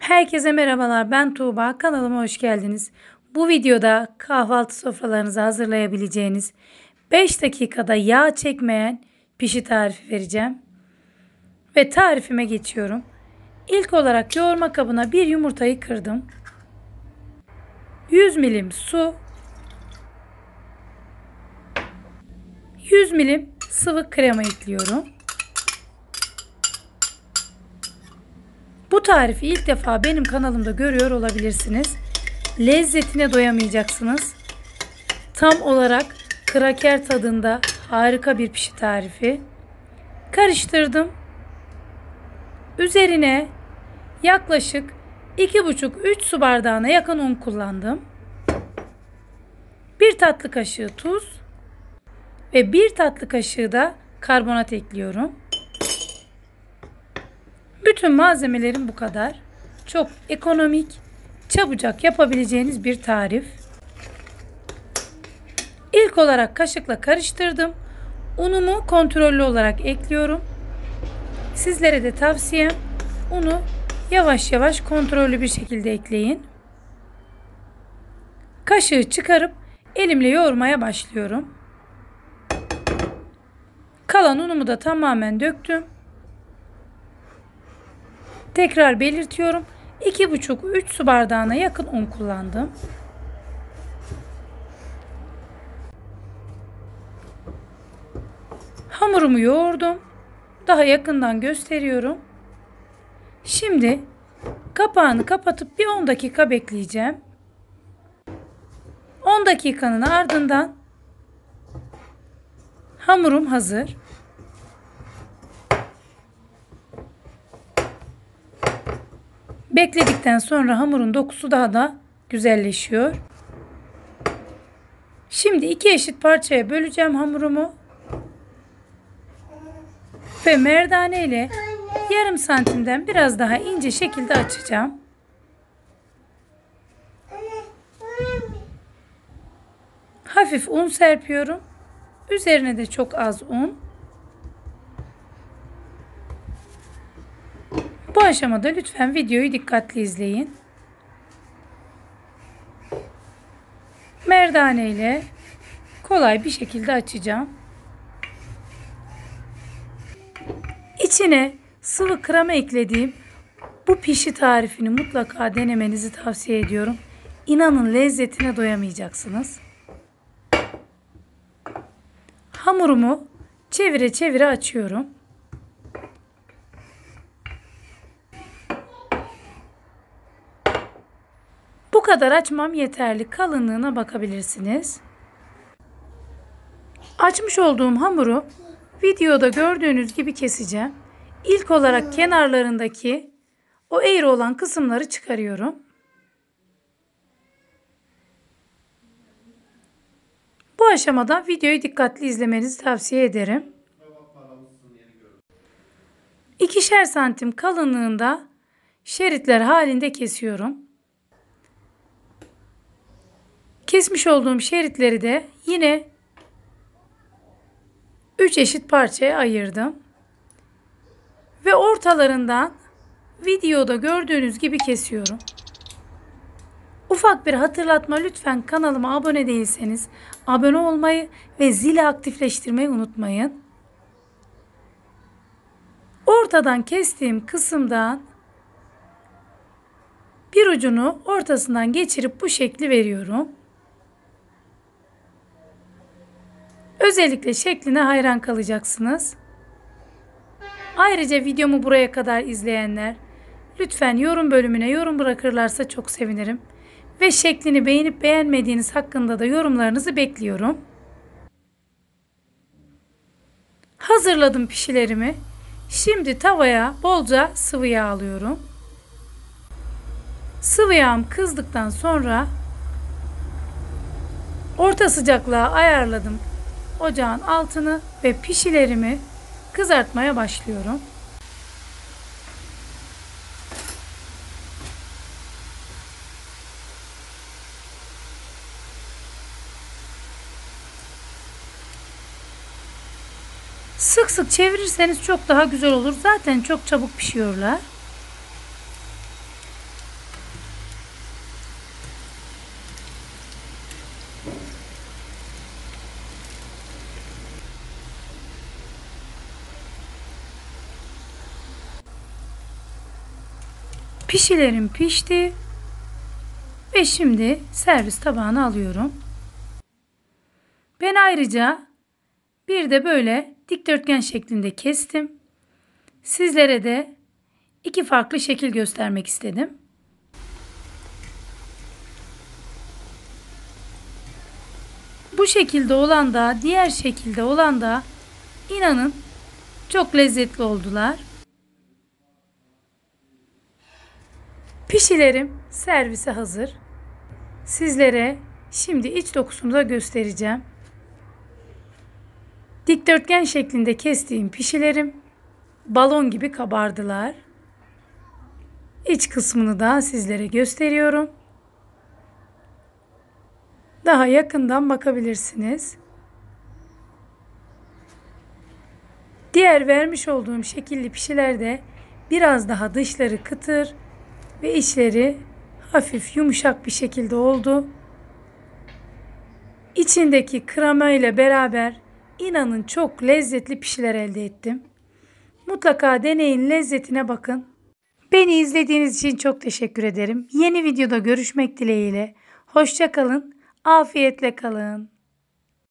Herkese merhabalar. Ben Tuğba. Kanalıma hoş geldiniz. Bu videoda kahvaltı sofralarınızı hazırlayabileceğiniz 5 dakikada yağ çekmeyen pişi tarifi vereceğim. Ve tarifime geçiyorum. İlk olarak yoğurma kabına bir yumurtayı kırdım. 100 milim su, 100 milim sıvı krema ekliyorum. Bu tarifi ilk defa benim kanalımda görüyor olabilirsiniz. Lezzetine doyamayacaksınız. Tam olarak kraker tadında harika bir pişi tarifi. Karıştırdım. Üzerine yaklaşık 2,5-3 su bardağına yakın un kullandım. 1 tatlı kaşığı tuz ve 1 tatlı kaşığı da karbonat ekliyorum. Bütün malzemelerim bu kadar. Çok ekonomik, çabucak yapabileceğiniz bir tarif. İlk olarak kaşıkla karıştırdım. Unumu kontrollü olarak ekliyorum. Sizlere de tavsiyem unu yavaş yavaş kontrollü bir şekilde ekleyin. Kaşığı çıkarıp elimle yoğurmaya başlıyorum. Kalan unumu da tamamen döktüm. Tekrar belirtiyorum. 2,5-3 su bardağına yakın un kullandım. Hamurumu yoğurdum. Daha yakından gösteriyorum. Şimdi kapağını kapatıp bir 10 dakika bekleyeceğim. 10 dakikanın ardından hamurum hazır. Bekledikten sonra hamurun dokusu daha da güzelleşiyor. Şimdi 2 eşit parçaya böleceğim hamurumu. Ve merdane ile yarım santimden biraz daha ince şekilde açacağım. Hafif un serpiyorum. Üzerine de çok az un. Bu aşamada lütfen videoyu dikkatli izleyin. Merdane ile kolay bir şekilde açacağım. İçine sıvı krema eklediğim bu pişi tarifini mutlaka denemenizi tavsiye ediyorum. İnanın lezzetine doyamayacaksınız. Hamurumu çevire çevire açıyorum. Bu kadar açmam yeterli. Kalınlığına bakabilirsiniz. Açmış olduğum hamuru videoda gördüğünüz gibi keseceğim. İlk olarak kenarlarındaki o eğri olan kısımları çıkarıyorum. Bu aşamada videoyu dikkatli izlemenizi tavsiye ederim. 2'şer santim kalınlığında şeritler halinde kesiyorum. Kesmiş olduğum şeritleri de yine 3 eşit parçaya ayırdım. Ve ortalarından videoda gördüğünüz gibi kesiyorum. Ufak bir hatırlatma, lütfen kanalıma abone değilseniz abone olmayı ve zili aktifleştirmeyi unutmayın. Ortadan kestiğim kısımdan bir ucunu ortasından geçirip bu şekli veriyorum. Özellikle şekline hayran kalacaksınız. Ayrıca videomu buraya kadar izleyenler lütfen yorum bölümüne yorum bırakırlarsa çok sevinirim. Ve şeklini beğenip beğenmediğiniz hakkında da yorumlarınızı bekliyorum. Hazırladım pişilerimi. Şimdi tavaya bolca sıvı yağ alıyorum. Sıvı yağım kızdıktan sonra orta sıcaklığa ayarladım ocağın altını ve pişilerimi kızartmaya başlıyorum. Sık sık çevirirseniz çok daha güzel olur. Zaten çok çabuk pişiyorlar. Pişilerim pişti ve şimdi servis tabağına alıyorum. Ben ayrıca bir de böyle dikdörtgen şeklinde kestim. Sizlere de iki farklı şekil göstermek istedim. Bu şekilde olan da diğer şekilde olan da inanın çok lezzetli oldular. Pişilerim servise hazır. Sizlere şimdi iç dokusunu da göstereceğim. Dikdörtgen şeklinde kestiğim pişilerim balon gibi kabardılar. İç kısmını da sizlere gösteriyorum. Daha yakından bakabilirsiniz. Diğer vermiş olduğum şekilli pişilerde biraz daha dışları kıtır ve içleri hafif yumuşak bir şekilde oldu. İçindeki krema ile beraber inanın çok lezzetli pişiler elde ettim. Mutlaka deneyin, lezzetine bakın. Beni izlediğiniz için çok teşekkür ederim. Yeni videoda görüşmek dileğiyle. Hoşça kalın, afiyetle kalın.